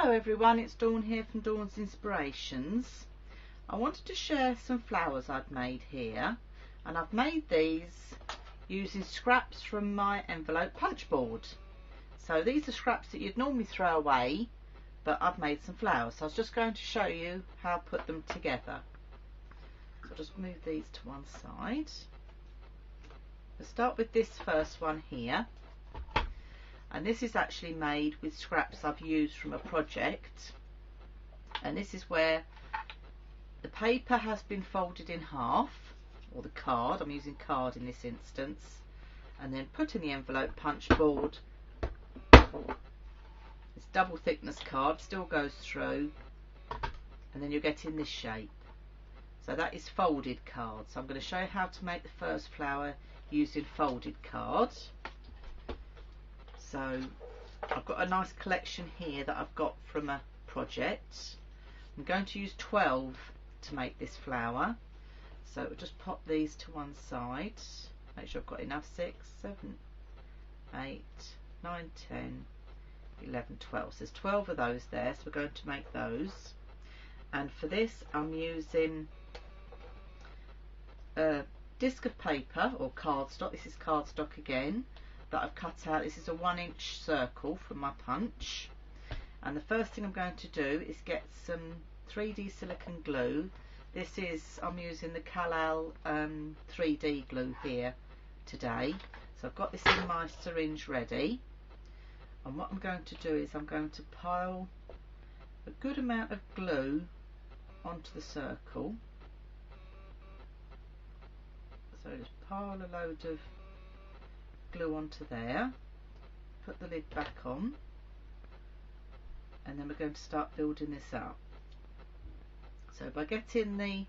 Hello everyone, it's Dawn here from Dawn's Inspirations. I wanted to share some flowers I've made here, and I've made these using scraps from my envelope punch board. So these are scraps that you'd normally throw away, but I've made some flowers. So I was just going to show you how I put them together. So I'll just move these to one side. We'll start with this first one here. And this is actually made with scraps I've used from a project, and this is where the paper has been folded in half, or the card, I'm using card in this instance, and then put in the envelope punch board. This double thickness card still goes through, and then you're getting this shape. So that is folded card. So I'm going to show you how to make the first flower using folded card. So I've got a nice collection here that I've got from a project. I'm going to use 12 to make this flower. So we'll just pop these to one side. Make sure I've got enough. 6, 7, 8, 9, 10, 11, 12. So there's 12 of those there. So we're going to make those. And for this I'm using a disc of paper or cardstock. This is cardstock again, that I've cut out. This is a 1-inch circle from my punch, and the first thing I'm going to do is get some 3D silicone glue. This is, I'm using the Kalal 3D glue here today. So I've got this in my syringe ready, and what I'm going to do is I'm going to pile a good amount of glue onto the circle. So just pile a load of glue onto there, put the lid back on, and then we're going to start building this up. So by getting the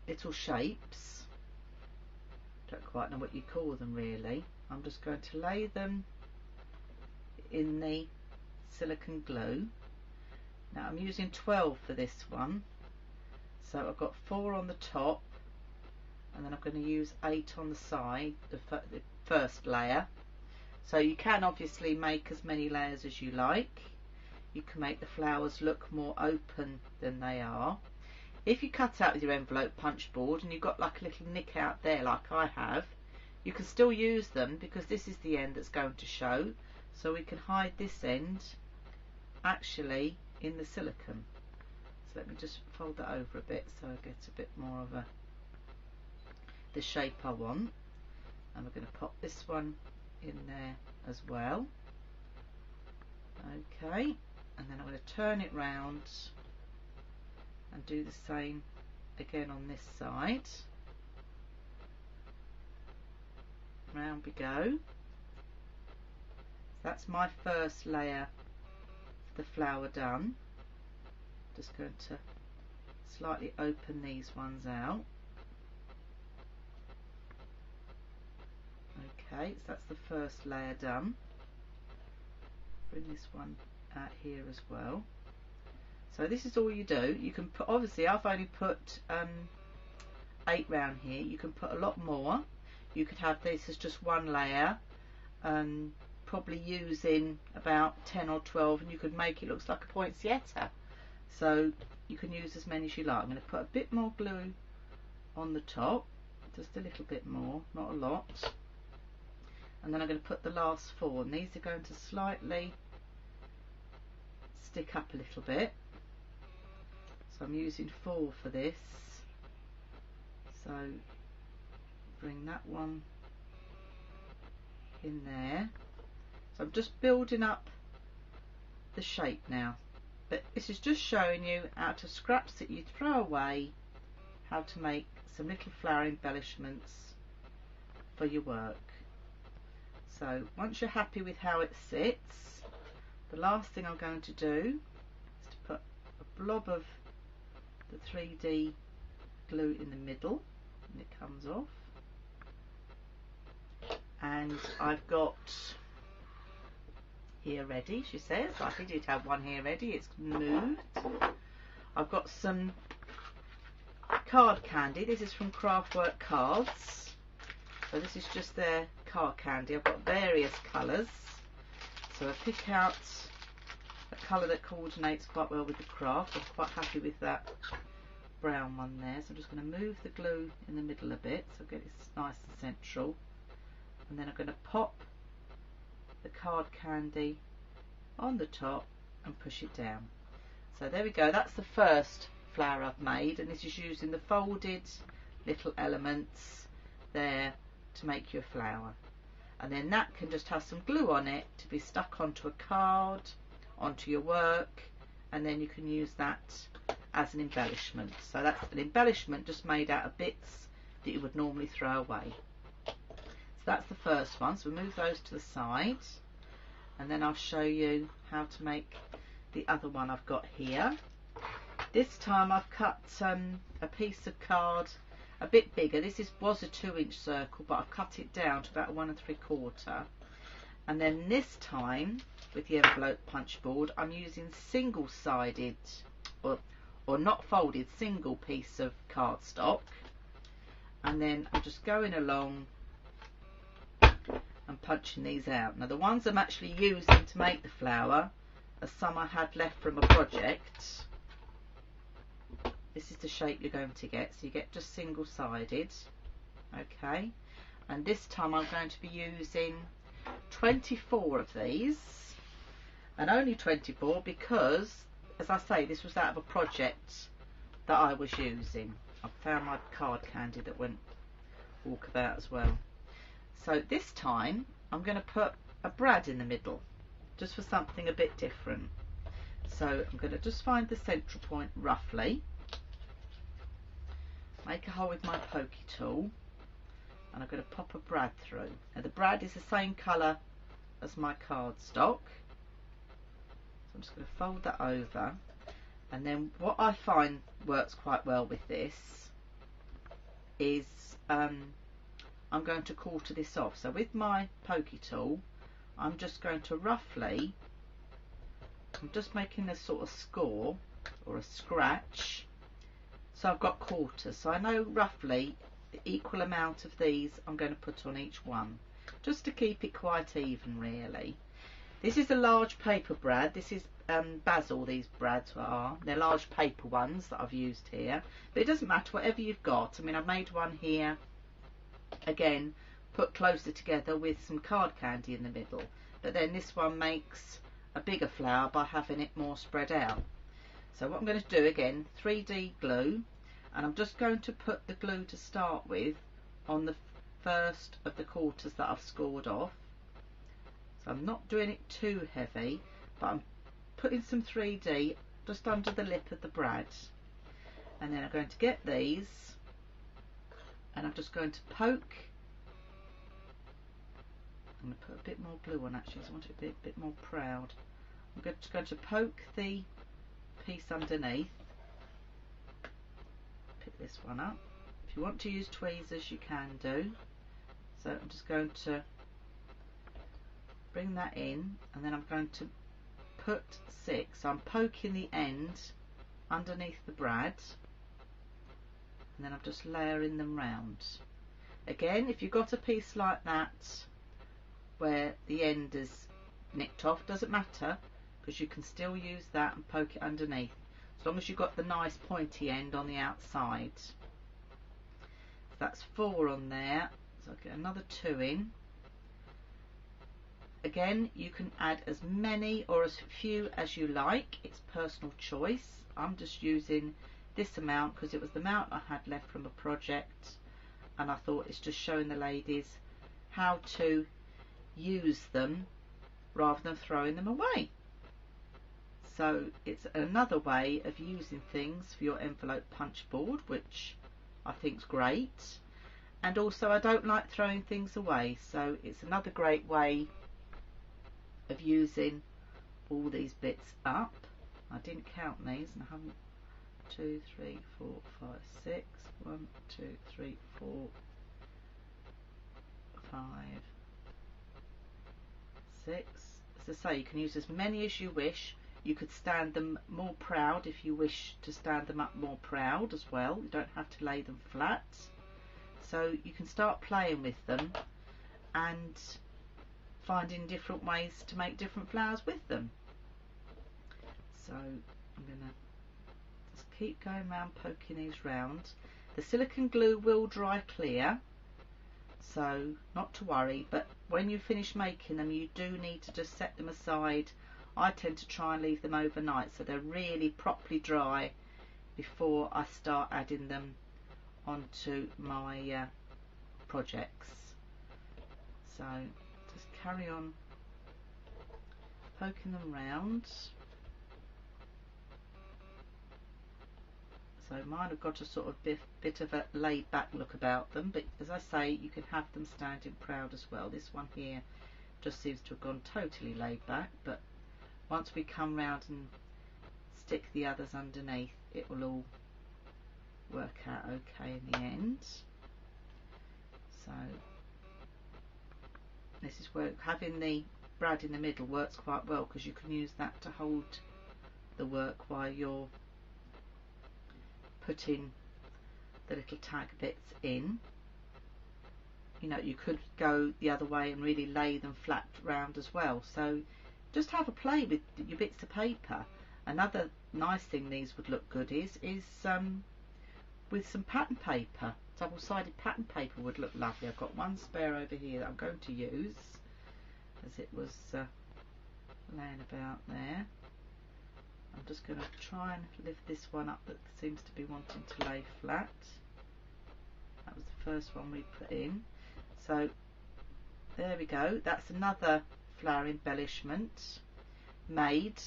little shapes, don't quite know what you call them really, I'm just going to lay them in the silicone glue. Now I'm using 12 for this one, so I've got 4 on the top, and then I'm going to use 8 on the side, the first layer. So you can obviously make as many layers as you like. You can make the flowers look more open than they are. If you cut out with your envelope punch board and you've got like a little nick out there like I have, you can still use them, because this is the end that's going to show. So we can hide this end actually in the silicone. So let me just fold that over a bit so I get a bit more of the shape I want, and we're going to pop this one in there as well. Okay, and then I'm going to turn it round and do the same again on this side. Round we go. So that's my first layer of the flower done. Just going to slightly open these ones out. Okay, so that's the first layer done. Bring this one out here as well. So this is all you do. You can put, obviously I've only put 8 round here. You can put a lot more. You could have this as just one layer, probably using about 10 or 12, and you could make it look like a poinsettia. So you can use as many as you like. I'm going to put a bit more glue on the top, just a little bit more, not a lot. And then I'm going to put the last 4, and these are going to slightly stick up a little bit. So I'm using 4 for this. So bring that one in there. So I'm just building up the shape now. But this is just showing you out of scraps that you throw away how to make some little flower embellishments for your work. So once you're happy with how it sits, the last thing I'm going to do is to put a blob of the 3D glue in the middle, and it comes off. And I've got here ready, she says. I did have one here ready, it's moved. I've got some card candy. This is from Craftwork Cards. So this is just their card candy. I've got various colours. So I pick out a colour that coordinates quite well with the craft. I'm quite happy with that brown one there. So I'm just going to move the glue in the middle a bit so get it nice and central. And then I'm going to pop the card candy on the top and push it down. So there we go, that's the first flower I've made, and this is using the folded little elements there to make your flower. And then that can just have some glue on it to be stuck onto a card, onto your work, and then you can use that as an embellishment. So that's an embellishment just made out of bits that you would normally throw away. So that's the first one, so we'll move those to the side, and then I'll show you how to make the other one I've got here. This time I've cut a piece of card a bit bigger. This was a 2-inch circle, but I've cut it down to about 1 3/4. And then this time with the envelope punch board, I'm using single-sided or not folded, single piece of cardstock. And then I'm just going along and punching these out. Now the ones I'm actually using to make the flower are some I had left from a project. This is the shape you're going to get, so you get just single-sided. Okay, and this time I'm going to be using 24 of these, and only 24 because, as I say, this was out of a project that I was using. I found my card candy that went walkabout as well. So this time I'm going to put a brad in the middle, just for something a bit different. So I'm going to just find the central point roughly, make a hole with my pokey tool, and I'm going to pop a brad through. Now the brad is the same colour as my cardstock, so I'm just going to fold that over. And then what I find works quite well with this is I'm going to quarter this off. So with my pokey tool, I'm just going to roughly, I'm just making a sort of score or a scratch, so I've got quarters, so I know roughly the equal amount of these I'm going to put on each one, just to keep it quite even really. This is a large paper brad. This is basil, these brads are. They're large paper ones that I've used here, but it doesn't matter, whatever you've got. I mean, I've made one here, again, put closer together with some card candy in the middle, but then this one makes a bigger flower by having it more spread out. So what I'm going to do, again, 3D glue, and I'm just going to put the glue to start with on the first of the quarters that I've scored off. So I'm not doing it too heavy, but I'm putting some 3D just under the lip of the brad. And then I'm going to get these, and I'm just going to poke. I'm going to put a bit more glue on actually, because I want it to be a bit more proud. I'm just going to poke the piece underneath. Pick this one up. If you want to use tweezers, you can do. So I'm just going to bring that in, and then I'm going to put 6. So I'm poking the end underneath the brad, and then I'm just layering them round. Again, if you've got a piece like that where the end is nicked off, doesn't matter, because you can still use that and poke it underneath, as long as you've got the nice pointy end on the outside. So that's 4 on there, so I'll get another 2 in. Again, you can add as many or as few as you like, it's personal choice. I'm just using this amount because it was the amount I had left from a project, and I thought it's just showing the ladies how to use them rather than throwing them away. So it's another way of using things for your envelope punch board, which I think is great. And also, I don't like throwing things away, so it's another great way of using all these bits up. I didn't count these, and I haven't. 2, 3, 4, 5, 6. 1, 2, 3, 4, 5, 6. As I say, you can use as many as you wish. You could stand them more proud if you wish to stand them up more proud as well. You don't have to lay them flat. So you can start playing with them and finding different ways to make different flowers with them. So I'm going to just keep going around poking these round. The silicone glue will dry clear, so not to worry, but when you finish making them you do need to just set them aside. I tend to try and leave them overnight so they're really properly dry before I start adding them onto my projects. So just carry on poking them round. So mine have got a sort of bit of a laid back look about them, but as I say, you can have them standing proud as well. This one here just seems to have gone totally laid back, but once we come round and stick the others underneath, it will all work out okay in the end. So this is where having the brad in the middle works quite well, because you can use that to hold the work while you're putting the little tag bits in. You know, you could go the other way and really lay them flat round as well. So just have a play with your bits of paper. Another nice thing these would look good is with some pattern paper. Double-sided pattern paper would look lovely. I've got one spare over here that I'm going to use, as it was laying about there. I'm just going to try and lift this one up that seems to be wanting to lay flat. That was the first one we put in. So there we go. That's another flower embellishment made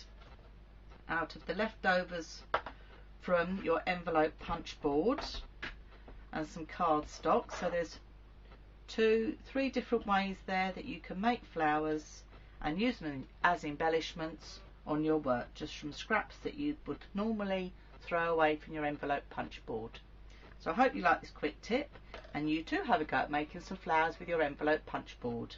out of the leftovers from your envelope punch board and some cardstock. So there's 3 different ways there that you can make flowers and use them as embellishments on your work, just from scraps that you would normally throw away from your envelope punch board. So I hope you like this quick tip, and you too have a go at making some flowers with your envelope punch board.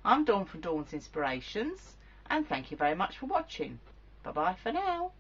I'm Dawn from Dawn's Inspirations, and thank you very much for watching. Bye bye for now.